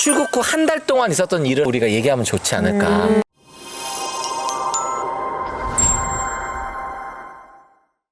출국 후 한 달 동안 있었던 일을 우리가 얘기하면 좋지 않을까.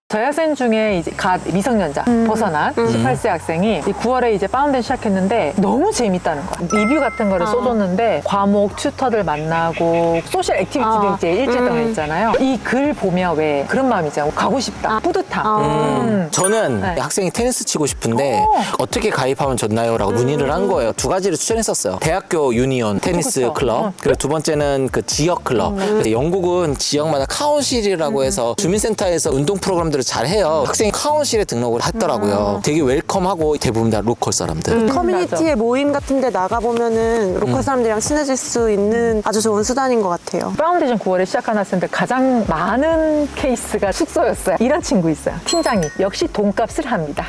저희 학생 중에 이제 갓 미성년자 벗어난 18세 학생이 9월에 이제 파운데이션 시작했는데 너무 재밌다는 거야. 리뷰 같은 거를 써줬는데 과목 튜터들 만나고 소셜 액티비티도 이제 일주일 동안 했잖아요. 이 글 보면 왜 그런 마음이 있잖아요. 가고 싶다. 뿌듯함. 저는 네. 학생이 테니스 치고 싶은데 어떻게 가입하면 좋나요? 라고 문의를 한 거예요. 두 가지를 추천했었어요. 대학교 유니온 테니스 그쵸. 클럽, 그리고 두 번째는 그 지역 클럽. 근데 영국은 지역마다 카운실이라고 해서 주민센터에서 운동 프로그램들을 잘 해요. 학생이 카운실에 등록을 했더라고요. 되게 웰컴하고 대부분 다 로컬 사람들. 커뮤니티의 모임 같은 데 나가보면은 로컬 사람들이랑 친해질 수 있는 아주 좋은 수단인 것 같아요. 파운데이션 9월에 시작한 학생들 가장 많은 케이스가 숙소였어요. 이런 친구 있어요. 팀장님 역시 돈값을 합니다.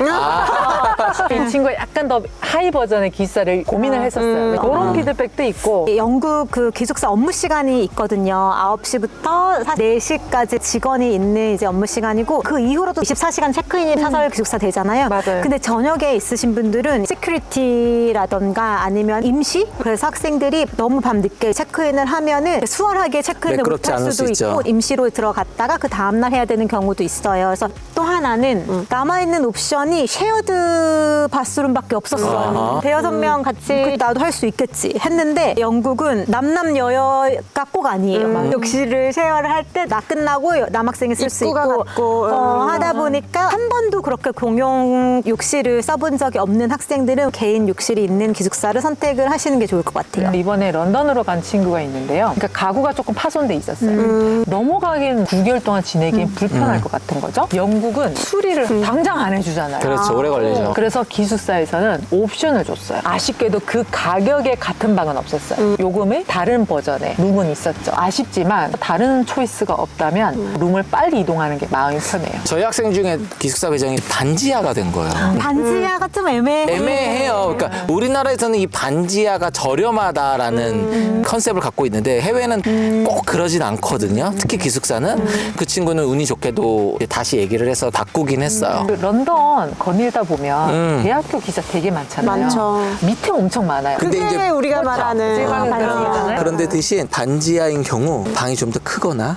이 친구가 약간 더 하이 버전의 기숙사를 고민을 했었어요. 그런 피드백도 있고. 영국 그 기숙사 업무 시간이 있거든요. 9시부터 4시까지 직원이 있는 이제 업무 시간이고 그 이후로도 24시간 체크인이 사설 기숙사 되잖아요. 맞아요. 근데 저녁에 있으신 분들은 시큐리티라던가 아니면 임시? 그래서 학생들이 너무 밤늦게 체크인을 하면은 수월하게 체크인을 매끄럽지 못할 않을 수도 수 있고 있죠. 임시로 들어갔다가 그 다음날 해야 되는 경우도 있어요. 그래서 또 하나는 남아있는 옵션이 쉐어드 바스룸밖에 없었어요. 아하. 대여섯 명 같이 나도 할 수 있겠지 했는데 영국은 남남여여가 꼭 아니에요. 욕실을 쉐어를 할 때 나 끝나고 남학생이 쓸 수 있고 입구가 같고. 하다 보니까 한 번도 그렇게 공용 욕실을 써본 적이 없는 학생들은 개인 욕실이 있는 기숙사를 선택을 하시는 게 좋을 것 같아요. 이번에 런던으로 간 친구가 있는데요. 그러니까 가구가 조금 파손돼 있었어요. 넘어가긴 9개월 동안 지내기엔 불편할 것 같은 거죠. 영국은 수리를 당장 안 해주잖아요. 그렇죠. 오래 걸리죠. 그래서 기숙사에서는 옵션을 줬어요. 아쉽게도 그 가격에 같은 방은 없었어요. 요금의 다른 버전의 룸은 있었죠. 아쉽지만 다른 초이스가 없다면 룸을 빨리 이동하는 게 마음이 편해요. 저희 학생 중에 기숙사 배정이 반지하가 된 거예요. 반지하가 좀 애매해. 애매해요. 그러니까 우리나라에서는 이 반지하가 저렴하다라는 컨셉을 갖고 있는데 해외는 꼭 그러진 않거든요. 특히 기숙사는. 그 친구는 운이 좋게도 다시 얘기를 해서 바꾸긴 했어요. 그 런던 거닐다 보면 대학교 기숙사 되게 많잖아요. 많죠. 밑에 엄청 많아요. 근데 그게 이제 우리가 말하는 반지하잖아요. 그런데 대신 반지하인 경우 방이 좀 더 크거나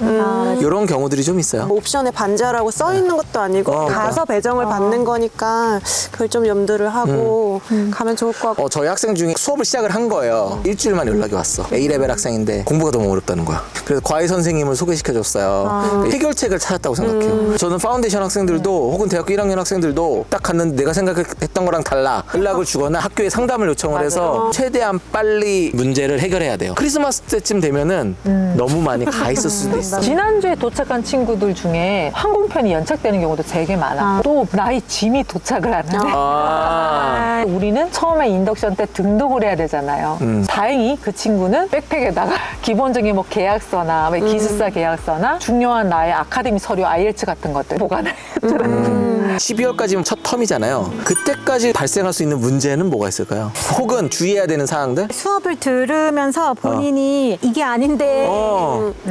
이런 경우들이 좀 있어요. 옵션에 반지하라고 써 있는 것도 아니고 가서 배정을 받는 거니까 그걸 좀 염두를 하고 가면 좋을 것 같고. 저희 학생 중에 수업을 시작을 한 거예요. 일주일 만에 연락이 왔어. A레벨 학생인데 공부가 너무 어렵다는 거야. 그래서 과외 선생님을 소개시켜줬어요. 해결책을 찾았다고 생각해요. 저는 파운데이션 학생들도 혹은 대학교 1학년 학생들도 딱 갔는데 내가 생각했던 거랑 달라. 연락을 주거나 학교에 상담을 요청을 해서 최대한 빨리 문제를 해결해야 돼요. 크리스마스 때쯤 되면은 너무 많이 가 있을 수도 있어. 지난주에 도착한 친구들 중에 항공편이 연착되는 경우도 되게 많아. 또 나이 짐이 도착을 안 해. 우리는 처음에 인덕션 때 등록을 해야 되잖아요. 다행히 그 친구는 백팩에다가 기본적인 뭐 계약서나 기숙사 계약서나 중요한 나의 아카데미 서류 IELTS 같은 것들 보관을 했더라고요. 12월까지면 첫 텀이잖아요. 그때까지 발생할 수 있는 문제는 뭐가 있을까요? 혹은 주의해야 되는 사항들? 수업을 들으면서 본인이 이게 아닌데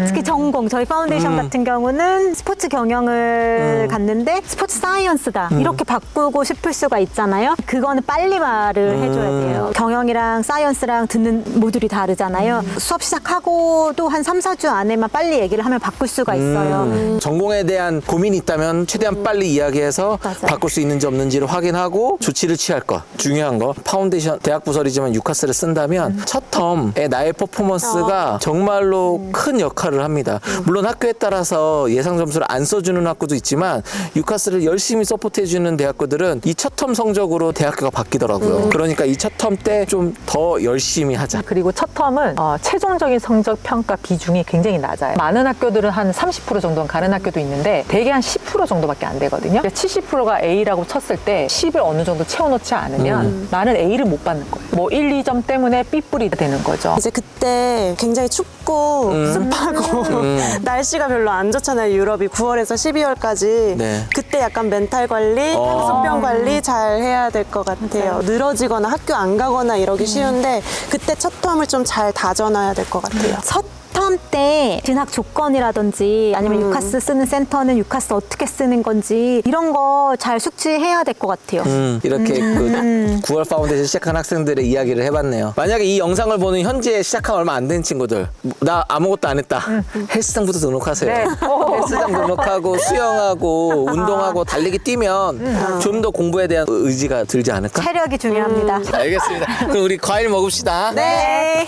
특히 전공 저희 파운데이션 같은 경우는 스포츠 경영을 갔는데 스포츠 사이언스다 이렇게 바꾸고 싶을 수가 있잖아요. 그거는 빨리 말을 해줘야 돼요. 경영이랑 사이언스랑 듣는 모듈이 다르잖아요. 수업 시작하고도 한 3, 4주 안에만 빨리 얘기를 하면 바꿀 수가 있어요. 전공에 대한 고민이 있다면 최대한 빨리 이야기해서 맞아요. 바꿀 수 있는지 없는지를 확인하고 조치를 취할 것. 중요한 거. 파운데이션 대학 부설이지만 유카스를 쓴다면 첫 텀에 나의 퍼포먼스가 정말로 큰 역할을 합니다. 물론 학교에 따라서 예상 점수를 안 써주는 학교도 있지만 유카스를 열심히 서포트해주는 대학교들은 이 첫 텀 성적으로 대학교가 바뀌더라고요. 그러니까 이 첫 텀 때 좀 더 열심히 하자. 그리고 첫 텀은 최종적인 성적 평가 비중이 굉장히 낮아요. 많은 학교들은 한 30% 정도는 가는 학교도 있는데 대개 한 10% 정도밖에 안 되거든요. 70%가 A라고 쳤을 때 10을 어느 정도 채워놓지 않으면 나는 A를 못 받는 거예요. 뭐 1, 2점 때문에 B뿔이 되는 거죠. 이제 그때 굉장히 춥고 습하고 날씨가 별로 안 좋잖아요. 유럽이 9월에서 12월까지. 네. 그때 약간 멘탈 관리, 향수병 관리 잘 해야 될 것 같아요. 늘어지거나 학교 안 가거나 이러기 쉬운데 그때 첫 텀을 좀 잘 다져놔야 될 것 같아요. 첫 스텀 때 진학 조건이라든지 아니면 유카스 쓰는 센터는 유카스 어떻게 쓰는 건지 이런 거 잘 숙지해야 될 것 같아요. 이렇게 그 9월 파운데이션 시작한 학생들의 이야기를 해봤네요. 만약에 이 영상을 보는 현재 시작한 얼마 안 된 친구들, 나 아무것도 안 했다. 헬스장부터 등록하세요. 네. 헬스장 등록하고 수영하고 운동하고 달리기 뛰면 좀 더 공부에 대한 의지가 들지 않을까? 체력이 중요합니다. 알겠습니다. 그럼 우리 과일 먹읍시다. 네.